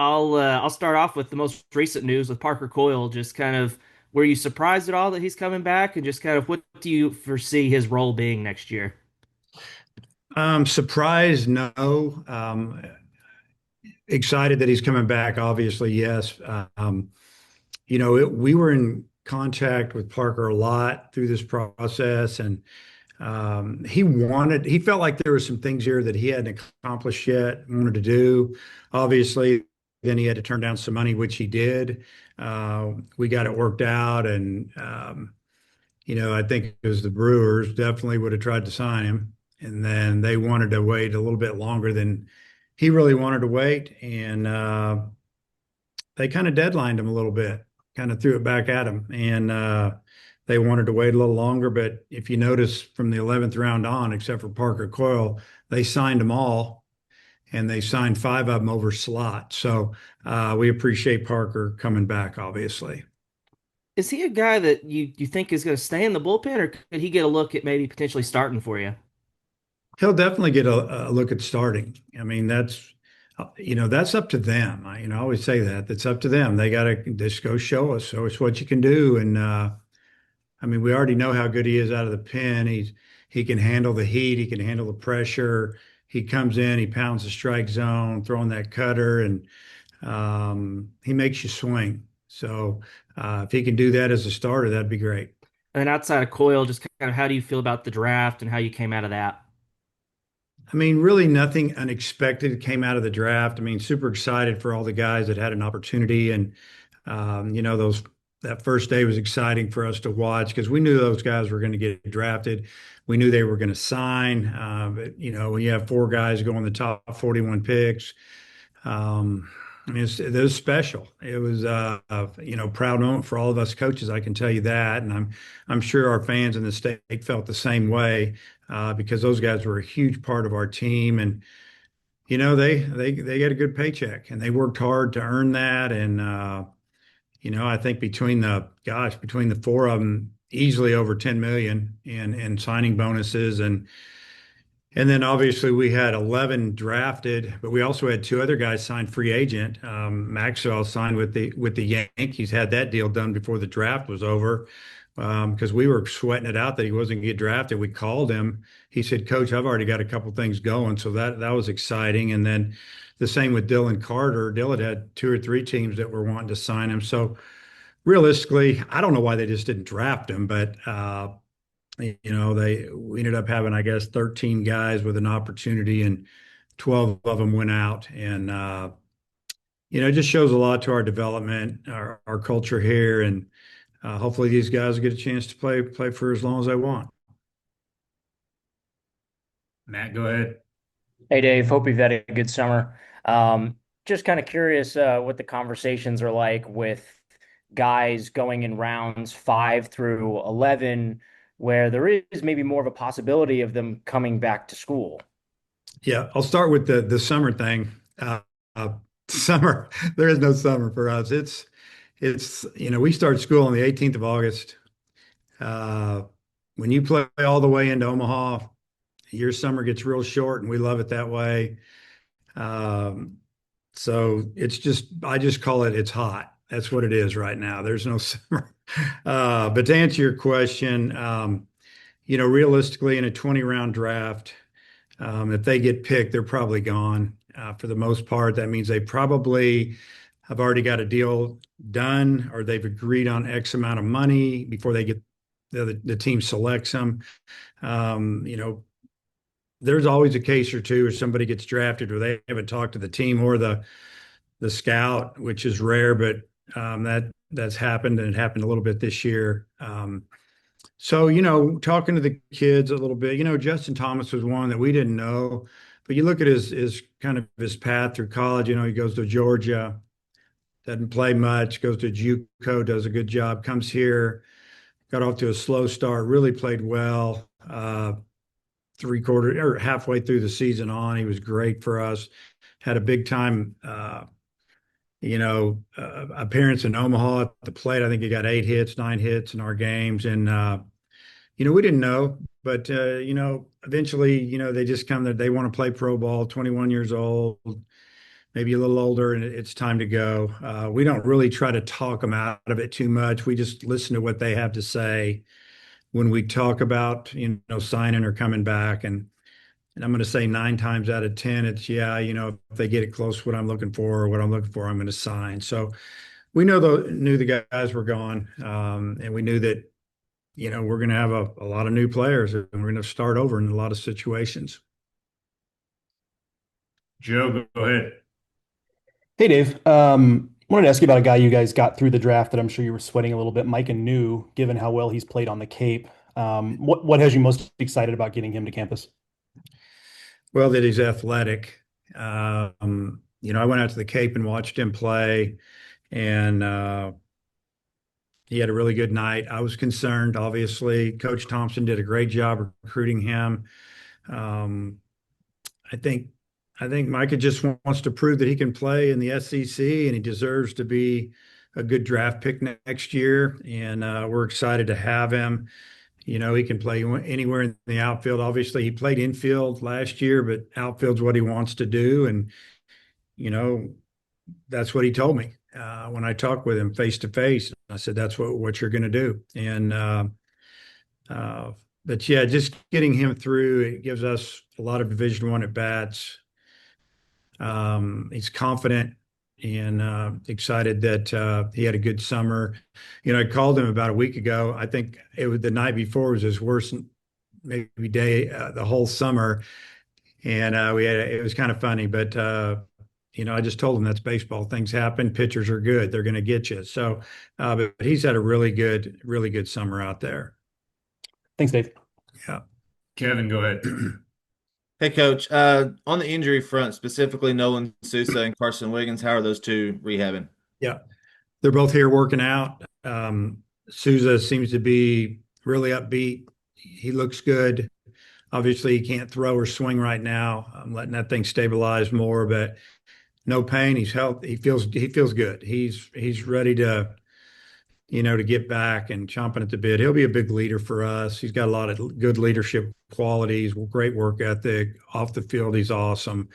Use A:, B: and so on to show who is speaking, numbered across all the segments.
A: I'll start off with the most recent news with Parker Coyle. Just kind of, were you surprised at all that he's coming back, and just kind of what do you foresee his role being next year?
B: Surprised, no. Excited that he's coming back, obviously, yes. We were in contact with Parker a lot through this process, and he felt like there were some things here that he hadn't accomplished yet, wanted to do. Obviously, then he had to turn down some money, which he did. We got it worked out, and I think it was the Brewers definitely would have tried to sign him, and then they wanted to wait a little bit longer than he really wanted to wait, and they kind of deadlined him a little bit, kind of threw it back at him, and they wanted to wait a little longer. But if you notice from the 11th round on, except for Parker Coyle, they signed them all, and they signed five of them over slot. So we appreciate Parker coming back, obviously.
A: Is he a guy that you think is going to stay in the bullpen, or could he get a look at maybe potentially starting for you?
B: He'll definitely get a look at starting. I mean, that's up to them. I always say that. That's up to them. They got to just go show us. So it's what you can do. And I mean, we already know how good he is out of the pen. He can handle the heat. He can handle the pressure. He comes in, he pounds the strike zone, throwing that cutter, and he makes you swing. So if he can do that as a starter, that'd be great.
A: And then outside of Coyle, just kind of how do you feel about the draft and how you came out of that?
B: I mean, really nothing unexpected came out of the draft. I mean, super excited for all the guys that had an opportunity, and those that first day was exciting for us to watch because we knew those guys were going to get drafted. We knew they were going to sign. But when you have four guys going the top 41 picks, I mean, it was special. It was, proud moment for all of us coaches. I can tell you that, and I'm sure our fans in the state felt the same way because those guys were a huge part of our team, and they get a good paycheck, and they worked hard to earn that, and I think between the four of them, easily over 10 million in signing bonuses, and then obviously we had 11 drafted, but we also had two other guys signed free agent. Maxwell signed with the Yankees, had that deal done before the draft was over because we were sweating it out that he wasn't going to get drafted. We called him. He said, "Coach, I've already got a couple things going," so that was exciting. And then the same with Dylan Carter. Dylan had two or three teams that were wanting to sign him. So realistically, I don't know why they just didn't draft him, but we ended up having, I guess, 13 guys with an opportunity, and 12 of them went out. And it just shows a lot to our development, our culture here, and hopefully these guys will get a chance to play for as long as they want. Matt, go ahead.
C: Hey Dave, hope you've had a good summer. Just kind of curious what the conversations are like with guys going in rounds 5 through 11, where there is maybe more of a possibility of them coming back to school.
B: Yeah, I'll start with the summer thing. Uh, summer, there is no summer for us. It's we start school on the 18th of August. Uh, when you play all the way into Omaha, your summer gets real short, and we love it that way. Um, so I just call it's hot. That's what it is right now. There's no summer. But to answer your question, realistically, in a 20 round draft, if they get picked, they're probably gone. For the most part, that means they probably have already got a deal done, or they've agreed on X amount of money before they get the team selects them. Um, you know, there's always a case or two where somebody gets drafted where they haven't talked to the team or the scout, which is rare, but that's happened, and it happened a little bit this year. So, talking to the kids a little bit, Justin Thomas was one that we didn't know, but you look at his kind of his path through college. He goes to Georgia, doesn't play much, goes to JUCO, does a good job, comes here, got off to a slow start, really played well. Three quarter or halfway through the season on, he was great for us. Had a big time, appearance in Omaha at the plate. I think he got 8 hits, 9 hits in our games, and we didn't know, but eventually, they just come that they want to play pro ball. 21 years old, maybe a little older, and it's time to go. We don't really try to talk them out of it too much. We just listen to what they have to say when we talk about, signing or coming back. And I'm going to say 9 times out of 10, it's yeah, if they get it close to what I'm looking for or what I'm looking for, I'm going to sign. So we knew the guys were gone, and we knew that we're going to have a lot of new players, and we're going to start over in a lot of situations.
D: Joe, go ahead.
E: Hey, Dave. Wanted to ask you about a guy you guys got through the draft that I'm sure you were sweating a little bit, Mike and New, given how well he's played on the Cape. What has you most excited about getting him to campus?
B: Well, that he's athletic. I went out to the Cape and watched him play, and he had a really good night. I was concerned, obviously. Coach Thompson did a great job recruiting him. Um, I think I think Micah just wants to prove that he can play in the SEC, and he deserves to be a good draft pick next year. And we're excited to have him. He can play anywhere in the outfield. Obviously, he played infield last year, but outfield's what he wants to do. And, you know, that's what he told me when I talked with him face to face. I said, that's what you're going to do. And, uh, but yeah, just getting him through, it gives us a lot of Division I at bats. He's confident and excited that he had a good summer. I called him about a week ago. I think it was the night before was his worst maybe day the whole summer, and it was kind of funny. But I just told him that's baseball. Things happen. Pitchers are good. They're going to get you. So, but he's had a really good summer out there.
E: Thanks, Dave.
B: Yeah.
D: Kevin, go ahead.
F: Hey, Coach. On the injury front, specifically Nolan Sousa and Carson Wiggins, how are those two rehabbing?
B: Yeah. They're both here working out. Souza seems to be really upbeat. He looks good. Obviously, he can't throw or swing right now. I'm letting that thing stabilize more, but no pain. He's healthy. He feels good. He's ready to get back and chomping at the bit. He'll be a big leader for us. He's got a lot of good leadership qualities, great work ethic. Off the field, he's awesome.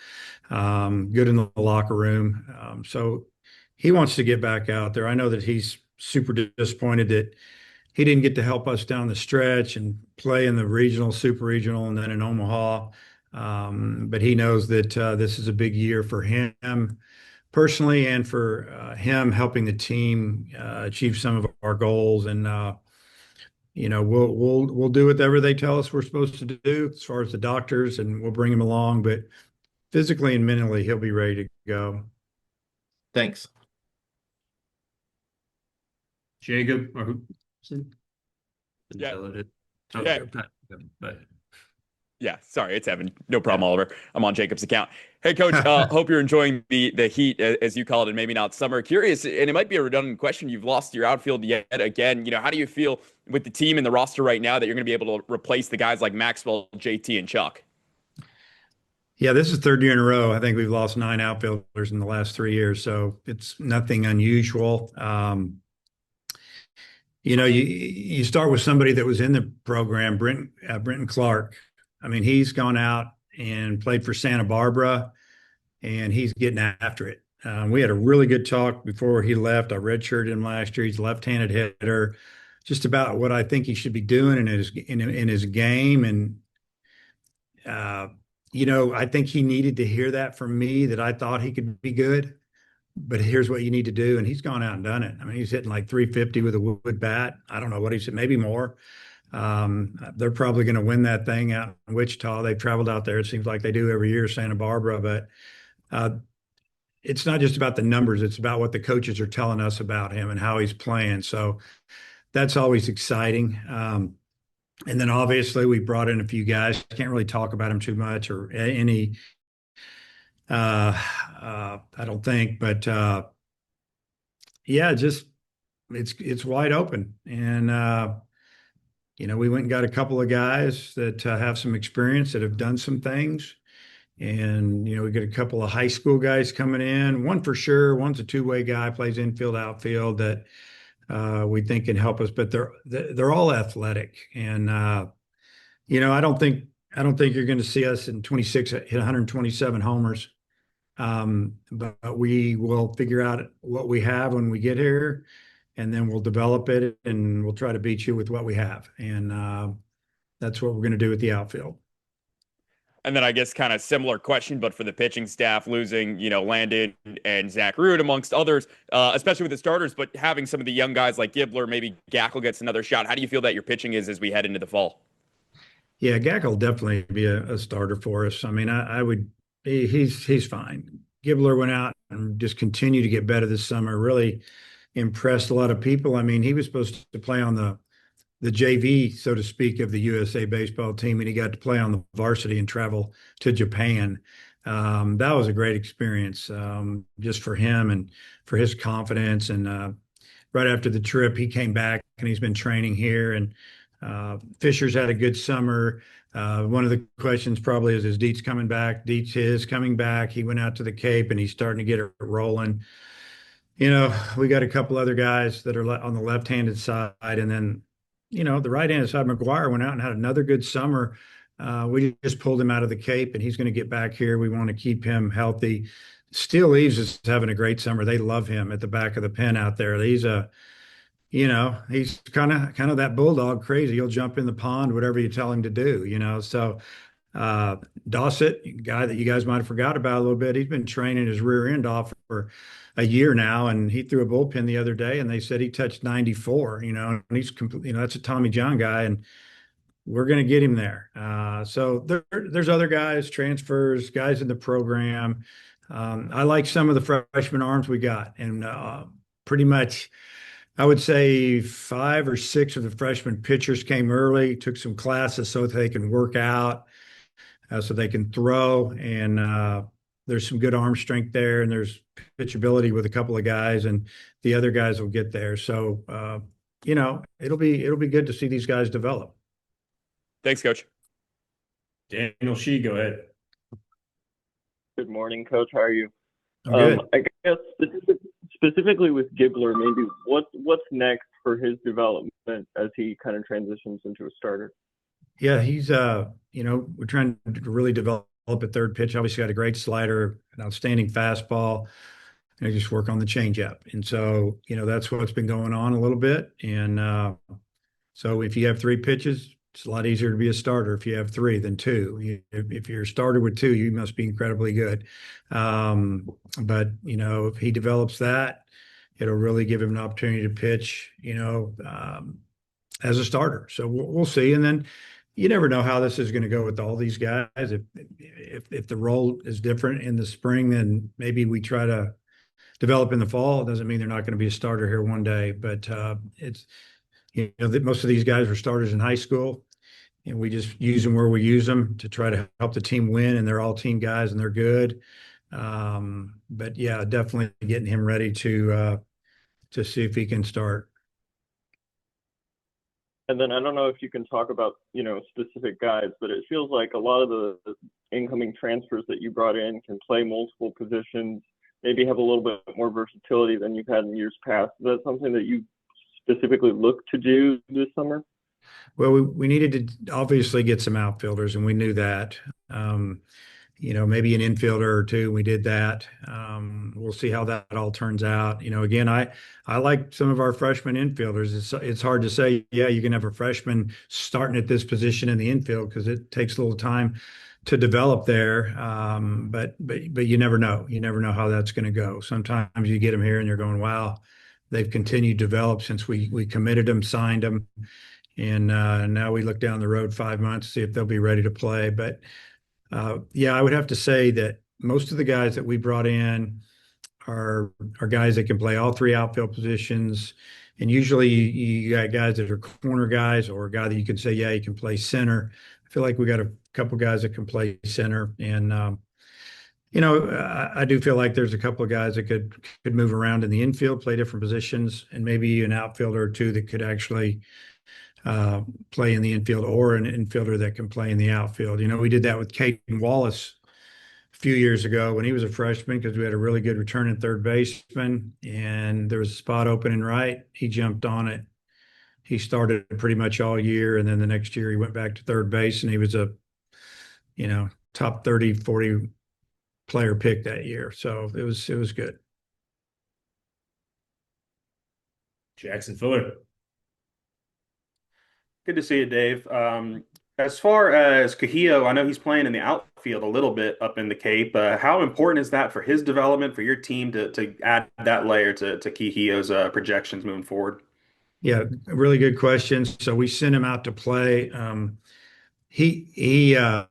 B: Good in the locker room. So he wants to get back out there. I know that he's super disappointed that he didn't get to help us down the stretch and play in the regional, super regional, and then in Omaha. But he knows that this is a big year for him personally and for him helping the team achieve some of our goals. And we'll do whatever they tell us we're supposed to do as far as the doctors, and we'll bring him along. But physically and mentally, he'll be ready to go.
F: Thanks.
D: Jacob, or who?
G: Yeah.
D: Okay.
G: Yeah.
D: But
G: Yeah, sorry, it's Evan. No problem, Oliver. I'm on Jacob's account. Hey, Coach. Hope you're enjoying the heat, as you call it, and maybe not summer. Curious, and it might be a redundant question. You've lost your outfield yet again. How do you feel with the team and the roster right now that you're going to be able to replace the guys like Maxwell, JT, and Chuck?
B: Yeah, this is third year in a row. I think we've lost 9 outfielders in the last 3 years, so it's nothing unusual. You start with somebody that was in the program, Brenton Clark. I mean, he's gone out and played for Santa Barbara, and he's getting after it. We had a really good talk before he left. I redshirted him last year. He's a left-handed hitter, just about what I think he should be doing in his game. And I think he needed to hear that from me, that I thought he could be good. But here's what you need to do. And he's gone out and done it. I mean, he's hitting like 350 with a wood bat. I don't know what he said, maybe more. They're probably going to win that thing out in Wichita. They've traveled out there. It seems like they do every year, Santa Barbara. But it's not just about the numbers. It's about what the coaches are telling us about him and how he's playing. So that's always exciting. And then obviously we brought in a few guys. Can't really talk about them too much or any. I don't think, but yeah, just it's wide open. And we went and got a couple of guys that have some experience, that have done some things. And, we get a couple of high school guys coming in. One for sure, one's a two-way guy, plays infield, outfield, that we think can help us. But they're all athletic. And, I don't think you're going to see us in 26 hit 127 homers. But we will figure out what we have when we get here, and then we'll develop it, and we'll try to beat you with what we have. And that's what we're going to do with the outfield.
G: And then I guess kind of similar question, but for the pitching staff, losing, Landon and Zach Root amongst others, especially with the starters, but having some of the young guys like Gibbler, maybe Gackle gets another shot. How do you feel that your pitching is as we head into the fall?
B: Yeah, Gack will definitely be a starter for us. I mean, I would he's fine. Gibbler went out and just continued to get better this summer. Really impressed a lot of people. I mean, he was supposed to play on the JV, so to speak, of the USA baseball team, and he got to play on the varsity and travel to Japan. That was a great experience, just for him and for his confidence. And right after the trip, he came back and he's been training here. And Fisher's had a good summer. One of the questions probably is Dietz coming back? Dietz is coming back. He went out to the Cape and he's starting to get it rolling. We got a couple other guys that are on the left-handed side, and then, the right-handed side, McGuire went out and had another good summer. We just pulled him out of the Cape, and he's going to get back here. We want to keep him healthy. Steele Leaves is having a great summer. They love him at the back of the pen out there. He's kind of that bulldog crazy. He'll jump in the pond, whatever you tell him to do. So Dossett, guy that you guys might have forgot about a little bit, he's been training his rear end off for a year now, and he threw a bullpen the other day, and they said he touched 94. And he's complete. That's a Tommy John guy, and we're going to get him there. So there's other guys, transfers, guys in the program. I like some of the freshman arms we got, and pretty much, I would say 5 or 6 of the freshman pitchers came early, took some classes so that they can work out, so they can throw. And there's some good arm strength there, and there's pitchability with a couple of guys, and the other guys will get there. So, it'll be good to see these guys develop.
G: Thanks, Coach.
D: Daniel Shee, go ahead.
H: Good morning, Coach. How are you?
B: I'm good.
H: I guess specifically with Gibbler, maybe what's next for his development as he kind of transitions into a starter?
B: Yeah, he's we're trying to really develop a third pitch. Obviously got a great slider, an outstanding fastball, and just work on the changeup. And so, that's what's been going on a little bit. And so if you have 3 pitches, it's a lot easier to be a starter if you have 3 than 2. If you're a starter with 2, you must be incredibly good. But if he develops that, it'll really give him an opportunity to pitch, as a starter. So we'll see. And then you never know how this is going to go with all these guys. If the role is different in the spring, then maybe we try to develop in the fall. It doesn't mean they're not going to be a starter here one day, but it's that most of these guys were starters in high school, and we just use them where we use them to try to help the team win. And they're all team guys, and they're good. But yeah, definitely getting him ready to see if he can start.
H: And then I don't know if you can talk about, specific guys, but it feels like a lot of the incoming transfers that you brought in can play multiple positions, maybe have a little bit more versatility than you've had in years past. Is that something that you specifically look to do this summer?
B: Well, we needed to obviously get some outfielders, and we knew that. Maybe an infielder or 2. We did that. We'll see how that all turns out. Again, I like some of our freshman infielders. It's hard to say, yeah, you can have a freshman starting at this position in the infield because it takes a little time to develop there. But you never know. You never know how that's going to go. Sometimes you get them here and you're going, wow, they've continued to develop since we committed them, signed them. And now we look down the road 5 months to see if they'll be ready to play. But yeah, I would have to say that most of the guys that we brought in are guys that can play all 3 outfield positions. And usually you got guys that are corner guys, or a guy that you can say, yeah, he can play center. I feel like we got a couple guys that can play center. And, I do feel like there's a couple of guys that could move around in the infield, play different positions, and maybe an outfielder or 2 that could actually play in the infield, or an infielder that can play in the outfield. We did that with Caden Wallace a few years ago when he was a freshman, because we had a really good returning third baseman, and there was a spot open in right. He jumped on it. He started pretty much all year, and then the next year he went back to third base, and he was a top 30, 40 player pick that year. So it was good.
D: Jackson Fuller.
I: Good to see you, Dave. As far as Cahillo, I know he's playing in the outfield a little bit up in the Cape. How important is that for his development, for your team to add that layer to Cahillo's projections moving forward?
B: Yeah, really good question. So we sent him out to play. He he uh,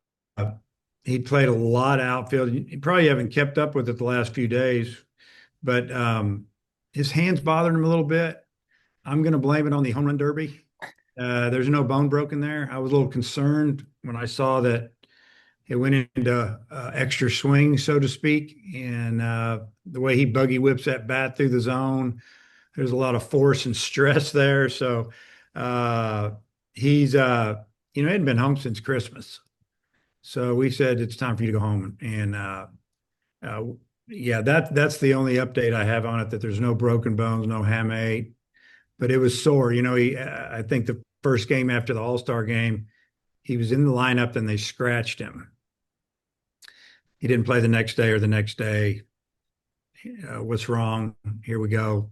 B: he played a lot of outfield. You probably haven't kept up with it the last few days, but his hands bothered him a little bit. I'm going to blame it on the home run derby. There's no bone broken there. I was a little concerned when I saw that it went into extra swing, so to speak, and the way he buggy whips that bat through the zone. There's a lot of force and stress there. So uh, he's, he hadn't been home since Christmas. So we said it's time for you to go home. And uh, yeah, that's the only update I have on it. That there's no broken bones, no hamate, but it was sore. I think the first game after the All-Star game, he was in the lineup and they scratched him. He didn't play the next day or the next day. What's wrong? Here we go.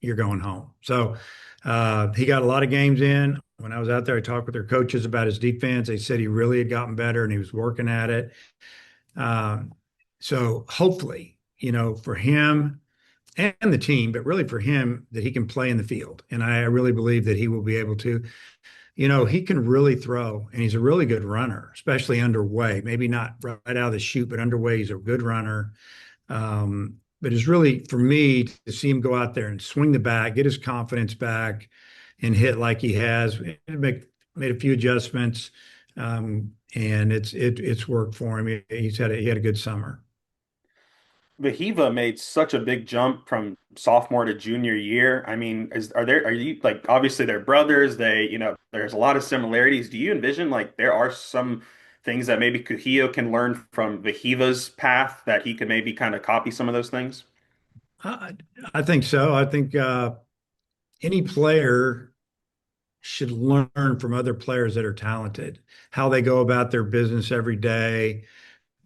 B: You're going home. So he got a lot of games in. When I was out there, I talked with their coaches about his defense. They said he really had gotten better and he was working at it. Um, so hopefully, for him and the team, but really for him, that he can play in the field. And I really believe that he will be able to. He can really throw, and he's a really good runner, especially underway. Maybe not right out of the chute, but underway, he's a good runner. But it's really, for me, to see him go out there and swing the bat, get his confidence back, and hit like he has. Made a few adjustments, and it's worked for him. He had a good summer.
I: Vahiva made such a big jump from sophomore to junior year. I mean, are you like obviously they're brothers, there's a lot of similarities. Do you envision like there are some things that maybe Kuhio can learn from Vahiva's path that he could maybe kind of copy some of those things?
B: I, I think so. I think any player should learn from other players that are talented, how they go about their business every day,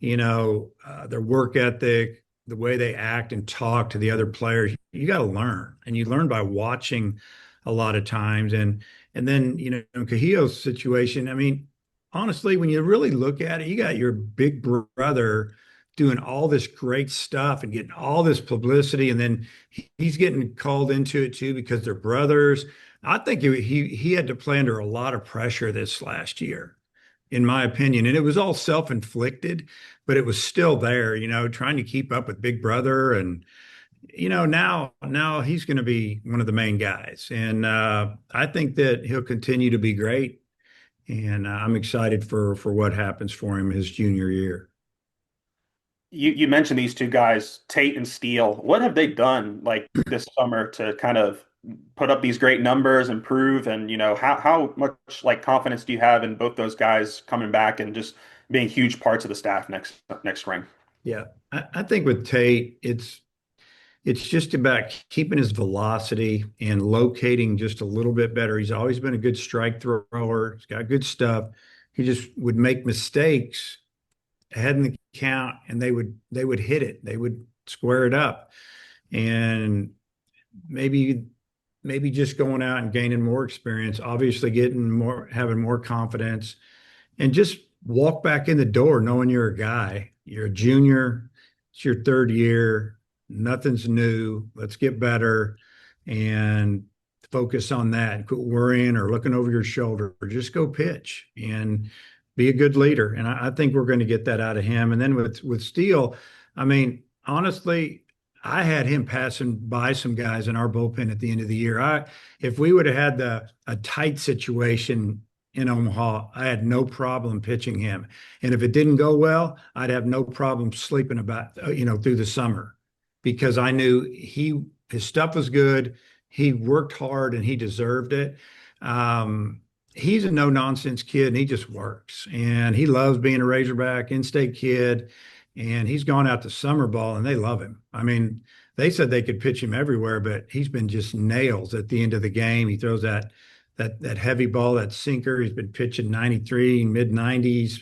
B: their work ethic, the way they act and talk to the other players. You got to learn, and you learn by watching a lot of times. And then in Cahillo's situation, I mean, honestly, when you really look at it, you got your big brother doing all this great stuff and getting all this publicity, and then he's getting called into it too because they're brothers. I think he had to play under a lot of pressure this last year, in my opinion. And it was all self-inflicted, but it was still there, trying to keep up with Big Brother. And, now he's going to be one of the main guys. And I think that he'll continue to be great. And I'm excited for what happens for him his junior year.
I: You mentioned these two guys, Tate and Steele. What have they done like this summer to kind of put up these great numbers, improve, and how much like confidence do you have in both those guys coming back and just being huge parts of the staff next spring?
B: Yeah, I think with Tate, it's just about keeping his velocity and locating just a little bit better. He's always been a good strike thrower. He's got good stuff. He just would make mistakes ahead in the count, and they would hit it. They would square it up, and maybe just going out and gaining more experience, obviously having more confidence, and just walk back in the door knowing you're a guy. You're a junior. It's your third year. Nothing's new. Let's get better and focus on that. Quit worrying or looking over your shoulder, or just go pitch and be a good leader. And I think we're going to get that out of him. And then with Steele, I mean, honestly, I had him passing by some guys in our bullpen at the end of the year. If we would have had a tight situation in Omaha, I had no problem pitching him. And if it didn't go well, I'd have no problem sleeping about, through the summer, because I knew his stuff was good. He worked hard and he deserved it. He's a no nonsense kid and he just works, and he loves being a Razorback, in-state kid. And he's gone out to summer ball and they love him. I mean, they said they could pitch him everywhere, but he's been just nails at the end of the game. He throws that heavy ball, that sinker. He's been pitching 93, mid 90s,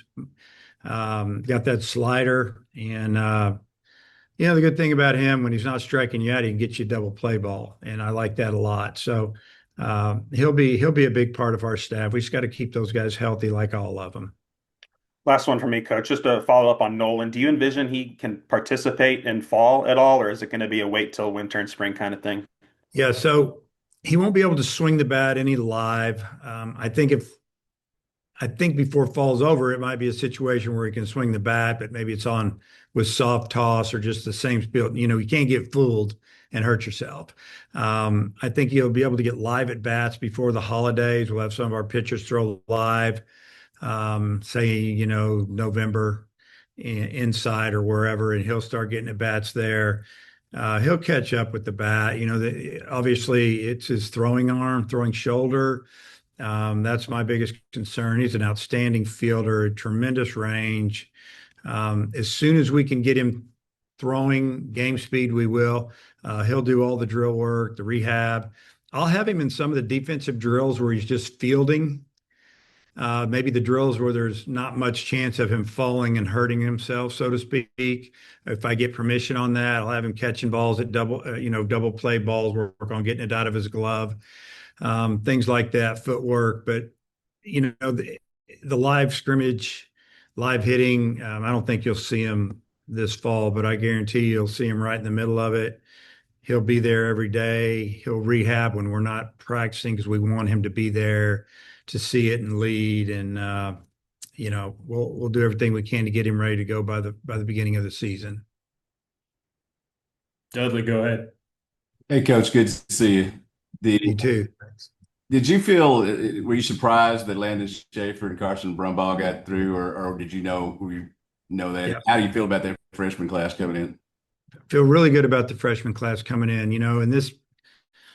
B: Got that slider, and the good thing about him when he's not striking you out, he can get you a double play ball, and I like that a lot. So he'll be a big part of our staff. We just got to keep those guys healthy, like all of them.
I: Last one for me, Coach. Just to follow up on Nolan. Do you envision he can participate in fall at all, or is it going to be a wait till winter and spring kind of thing?
B: Yeah, so he won't be able to swing the bat any live. I think before fall's over, it might be a situation where he can swing the bat, but maybe it's on with soft toss or just the same speed. You can't get fooled and hurt yourself. I think he'll be able to get live at bats before the holidays. We'll have some of our pitchers throw live, say, November inside or wherever, and he'll start getting at bats there. He'll catch up with the bat. Obviously, it's his throwing arm, throwing shoulder. That's my biggest concern. He's an outstanding fielder, tremendous range. As soon as we can get him throwing game speed, we will. He'll do all the drill work, the rehab. I'll have him in some of the defensive drills where he's just fielding. Maybe the drills where there's not much chance of him falling and hurting himself, so to speak. If I get permission on that, I'll have him catching balls at double play balls, work on getting it out of his glove, things like that, footwork. But the live scrimmage, live hitting, I don't think you'll see him this fall, but I guarantee you'll see him right in the middle of it. He'll be there every day. He'll rehab when we're not practicing because we want him to be there to see it and lead. And we'll do everything we can to get him ready to go by the beginning of the season.
D: Dudley, go ahead.
J: Hey, Coach, good to see you.
B: Me too.
J: Did you feel, were you surprised that Landon Schaefer and Carson Brumbaugh got through, or did you know that?
B: Yeah.
J: How do you feel about that freshman class coming in?
B: Feel really good about the freshman class coming in. In this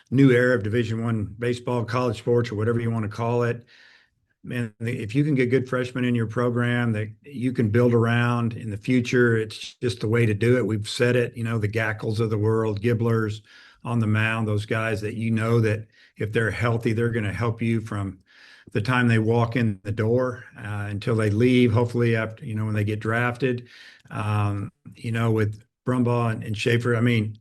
B: new era of Division I baseball, college sports, or whatever you want to call it, man, if you can get good freshmen in your program that you can build around in the future, it's just the way to do it. We've said it, the Gackles of the world, Gibblers on the mound, those guys that that if they're healthy, they're going to help you from the time they walk in the door until they leave, hopefully after, when they get drafted. With Brumbaugh and Schaefer, I mean,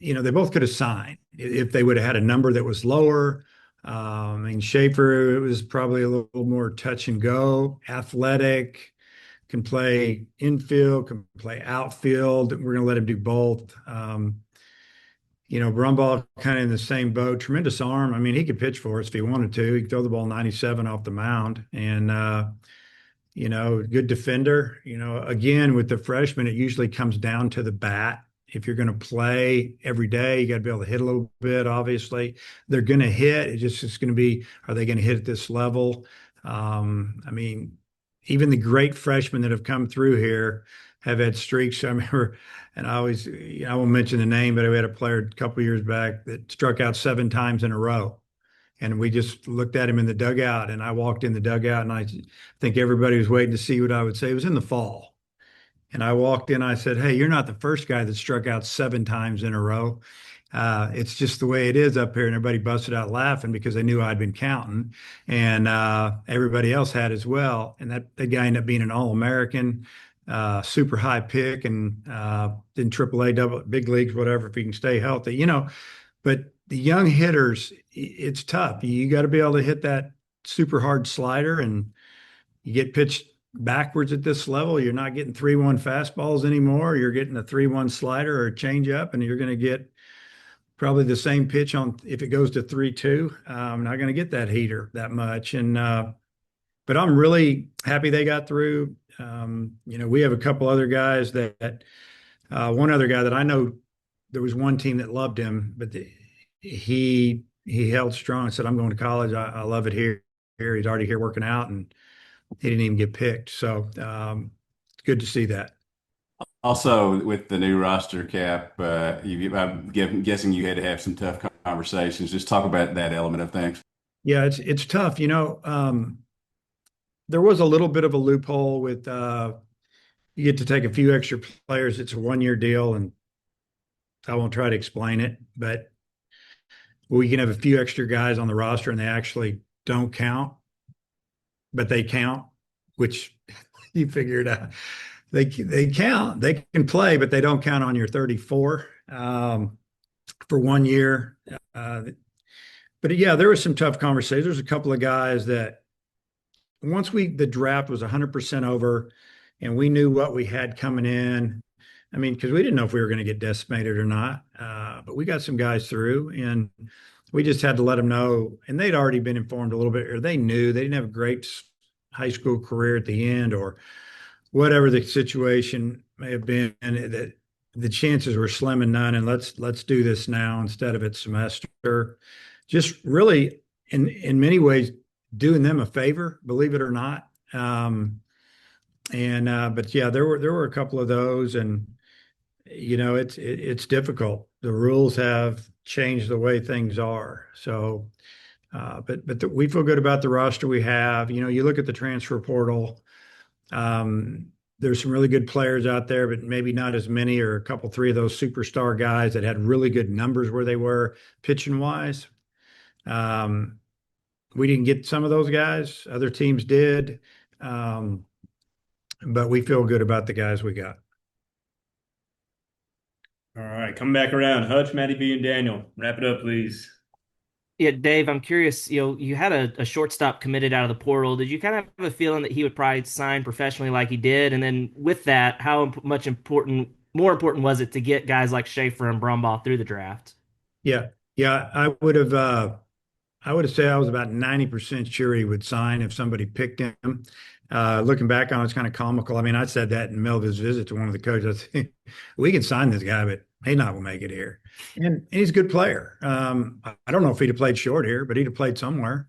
B: they both could have signed if they would have had a number that was lower. I mean, Schaefer, it was probably a little more touch and go, athletic, can play infield, can play outfield. We're going to let him do both. Brumbaugh kind of in the same boat, tremendous arm. I mean, he could pitch for us if he wanted to. He could throw the ball 97 off the mound and, good defender. Again, with the freshman, it usually comes down to the bat. If you're going to play every day, you got to be able to hit a little bit, obviously. They're going to hit. It's going to be, are they going to hit at this level? I mean, even the great freshmen that have come through here have had streaks. I remember, and I won't mention the name, but we had a player a couple of years back that struck out 7 times in a row. And we just looked at him in the dugout, and I walked in the dugout, and I think everybody was waiting to see what I would say. It was in the fall. And I walked in, I said, "Hey, you're not the first guy that struck out 7 times in a row. It's just the way it is up here." And everybody busted out laughing because they knew I'd been counting. And everybody else had as well. And that guy ended up being an All-American, super high pick, and in AAA, double, big leagues, whatever, if he can stay healthy. But the young hitters, it's tough. You got to be able to hit that super hard slider, and you get pitched backwards at this level. You're not getting 3-1 fastballs anymore. You're getting a 3-1 slider or a changeup, and you're going to get probably the same pitch on if it goes to 3-2. I'm not going to get that heater that much. And but I'm really happy they got through. We have a couple other guys that one other guy that I know, there was one team that loved him, but he held strong and said, "I'm going to college. I love it here." He's already here working out, and he didn't even get picked. So it's good to see that.
J: Also, with the new roster cap, I'm guessing you had to have some tough conversations. Just talk about that element of things.
B: Yeah, it's tough. There was a little bit of a loophole with you get to take a few extra players. It's a 1-year deal, and I won't try to explain it, but we can have a few extra guys on the roster and they actually don't count, but they count, which You figure it out. They count. They can play, but they don't count on your 34 for 1 year. Uh, but yeah, there was some tough conversations. There's a couple of guys that once the draft was 100% over and we knew what we had coming in. I mean, because we didn't know if we were going to get decimated or not, but we got some guys through, and we just had to let them know. And they'd already been informed a little bit, or they knew they didn't have a great high school career at the end, or whatever the situation may have been. That the chances were slim and none. And let's do this now instead of at semester. Just really, in many ways, doing them a favor, believe it or not. And but yeah, there were a couple of those, and it's difficult. The rules have changed the way things are. So, we feel good about the roster we have. You look at the transfer portal. There's some really good players out there, but maybe not as many, or a couple, three of those superstar guys that had really good numbers where they were pitching wise. Um, we didn't get some of those guys. Other teams did. Um, but we feel good about the guys we got.
D: All right, coming back around. Hutch, Matty B, and Daniel. Wrap it up, please.
A: Yeah, Dave, I'm curious, you had a shortstop committed out of the portal. Did you kind of have a feeling that he would probably sign professionally like he did? And then with that, how more important was it to get guys like Schaefer and Brumbaugh through the draft?
B: Yeah. Yeah. I would have said I was about 90% sure he would sign if somebody picked him. Looking back on it, it's kind of comical. I mean, I said that in the middle of his visit to one of the coaches. I said, we can sign this guy, but he's not going to make it here. And he's a good player. I don't know if he'd have played short here, but he'd have played somewhere.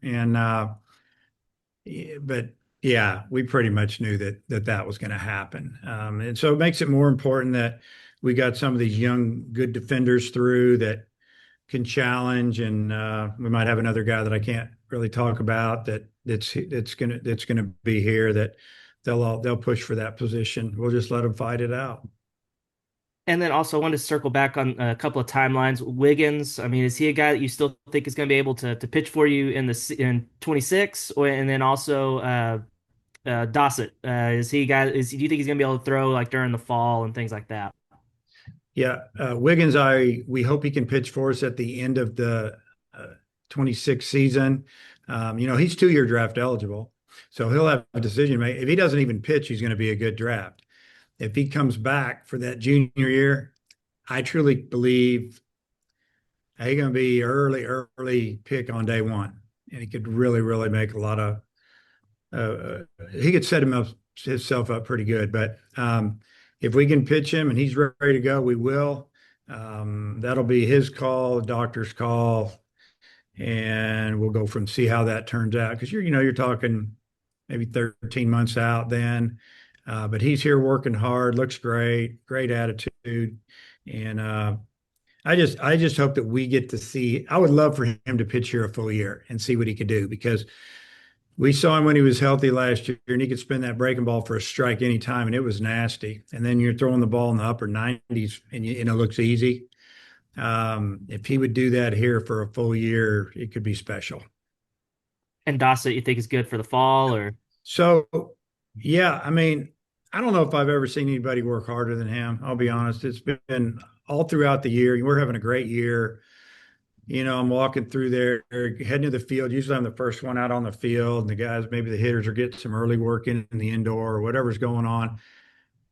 B: But yeah, we pretty much knew that was going to happen. And so it makes it more important that we got some of these young, good defenders through that can challenge, and we might have another guy that I can't really talk about that's gonna be here that they'll push for that position. We'll just let them fight it out.
A: And then also I wanted to circle back on a couple of timelines. Wiggins, I mean, is he a guy that you still think is going to be able to pitch for you in 26? Or and then also Dossett, is he a guy? Do you think he's going to be able to throw like during the fall and things like that?
B: Yeah, Wiggins, we hope he can pitch for us at the end of the 26 season. He's 2-year draft eligible, so he'll have a decision to make. If he doesn't even pitch, he's going to be a good draft. If he comes back for that junior year, I truly believe he's going to be early pick on day one, and he could really, really make a lot of. He could set himself up pretty good, but if we can pitch him and he's ready to go, we will. That'll be his call, the doctor's call, and we'll go from see how that turns out. Because you're talking maybe 13 months out then. But he's here working hard, looks great attitude, and I just hope that we get to see. I would love for him to pitch here a full year and see what he could do, because we saw him when he was healthy last year, and he could spin that breaking ball for a strike anytime, and it was nasty. And then you're throwing the ball in the upper 90s, and it looks easy. If he would do that here for a full year, it could be special.
A: And Dossett, you think is good for the fall, or?
B: So, yeah, I mean, I don't know if I've ever seen anybody work harder than him. I'll be honest. It's been all throughout the year. We're having a great year. I'm walking through there, heading to the field. Usually I'm the first one out on the field, and the guys, maybe the hitters, are getting some early work in the indoor or whatever's going on.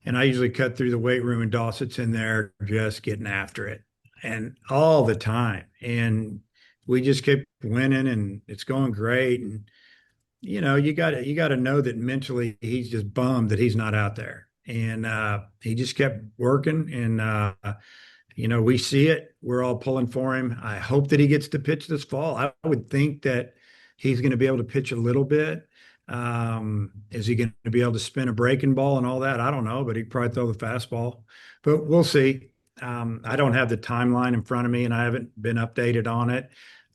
B: And I usually cut through the weight room, and Dawson's in there just getting after it, and all the time. And we just keep winning, and it's going great. And you got to know that mentally he's just bummed that he's not out there. And he just kept working, and we see it. We're all pulling for him. I hope that he gets to pitch this fall. I would think that he's going to be able to pitch a little bit. Is he going to be able to spin a breaking ball and all that? I don't know, but he'd probably throw the fastball. But we'll see. I don't have the timeline in front of me, and I haven't been updated on it.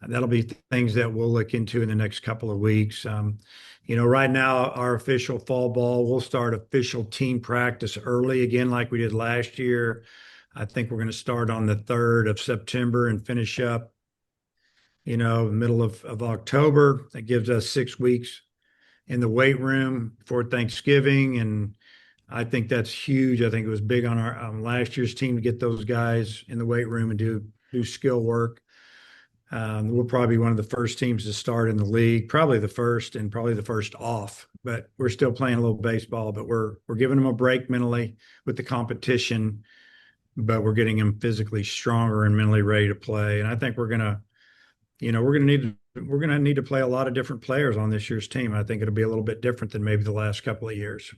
B: That'll be things that we'll look into in the next couple of weeks. Right now, our official fall ball, we'll start official team practice early again, like we did last year. I think we're going to start on the 3rd of September and finish up, middle of October. That gives us 6 weeks in the weight room for Thanksgiving, and I think that's huge. I think it was big on our last year's team to get those guys in the weight room and do skill work. We'll probably be one of the first teams to start in the league, probably the first and probably the first off. But we're still playing a little baseball, but we're giving them a break mentally with the competition, but we're getting them physically stronger and mentally ready to play. And I think we're gonna need to play a lot of different players on this year's team. I think it'll be a little bit different than maybe the last couple of years.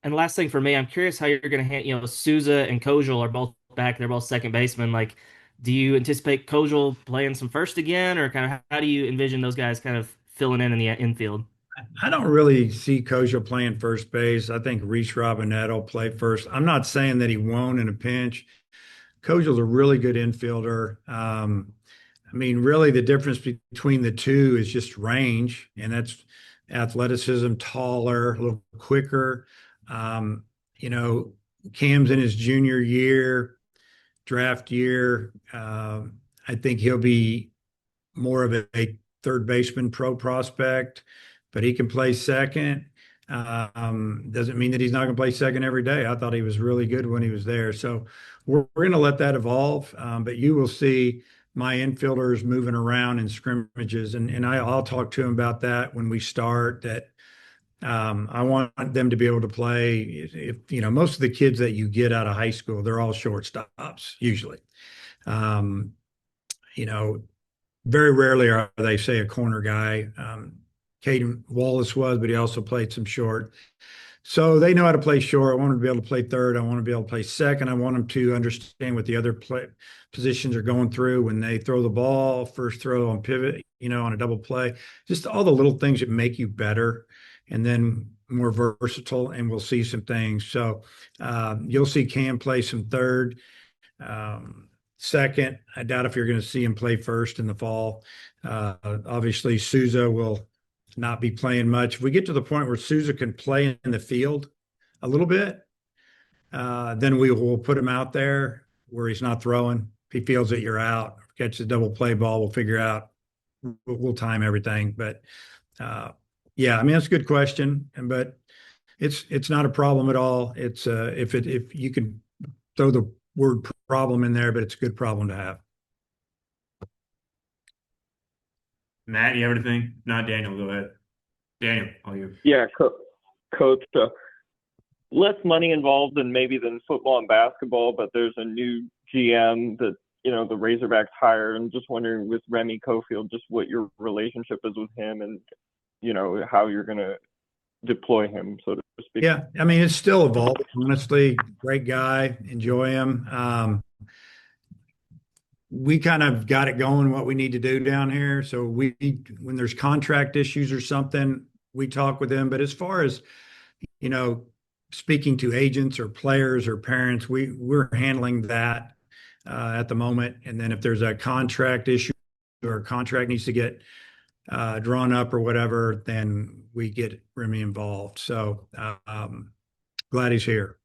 A: And last thing for me, I'm curious how you're going to Souza and Kojal are both back. They're both second basemen. Like, do you anticipate Kojal playing some first again, or kind of how do you envision those guys kind of filling in the infield?
B: I don't really see Kojal playing first base. I think Reese Robinette will play first. I'm not saying that he won't in a pinch. Kojal's a really good infielder. I mean, really, the difference between the two is just range, and that's athleticism, taller, a little quicker. Um, you know, Cam's in his junior year, draft year. I think he'll be more of a third baseman pro prospect, but he can play second. Doesn't mean that he's not going to play second every day. I thought he was really good when he was there. So we're going to let that evolve. But you will see my infielders moving around in scrimmages, and I'll talk to him about that when we start. That I want them to be able to play. If most of the kids that you get out of high school, they're all shortstops usually. Um, you know, Very rarely are they, say, a corner guy. Caden Wallace was, but he also played some short. So they know how to play short. I want them to be able to play third. I want to be able to play second. I want them to understand what the other positions are going through when they throw the ball, first throw on pivot, on a double play. Just all the little things that make you better and then more versatile, and we'll see some things. So you'll see Cam play some third. Second, I doubt if you're going to see him play first in the fall. Obviously, Souza will not be playing much. If we get to the point where Souza can play in the field a little bit, then we will put him out there where he's not throwing. If he feels that you're out, catches a double play ball, we'll figure out. We'll time everything. But yeah, I mean, that's a good question, but it's not a problem at all. It's if you could throw the word problem in there, but it's a good problem to have.
D: Matt, you have anything? Not Daniel, go ahead. Daniel, all you.
H: Yeah, coach. Less money involved than football and basketball, but there's a new GM that the Razorbacks hired. I'm just wondering with Remy Cofield, just what your relationship is with him, and how you're going to deploy him, so to speak.
B: Yeah, I mean, it's still evolving. Honestly, great guy, enjoy him. We kind of got it going what we need to do down here. So when there's contract issues or something, we talk with them. But as far as speaking to agents or players or parents, we're handling that at the moment. And then if there's a contract issue or a contract needs to get drawn up or whatever, then we get Remy involved. So glad he's here.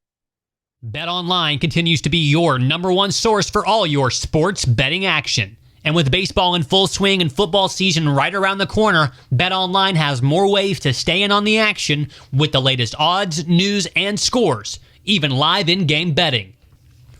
K: BetOnline continues to be your number one source for all your sports betting action. And with baseball in full swing and football season right around the corner, BetOnline has more ways to stay in on the action with the latest odds, news, and scores, even live in-game betting.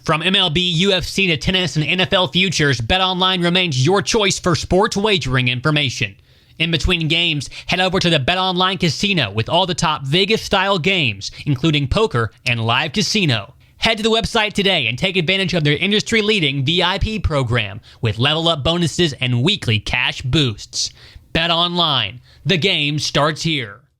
K: From MLB, UFC to tennis and NFL futures, BetOnline remains your choice for sports wagering information. In between games, head over to the BetOnline Casino with all the top Vegas-style games, including poker and live casino. Head to the website today and take advantage of their industry-leading VIP program with level-up bonuses and weekly cash boosts. BetOnline. The game starts here.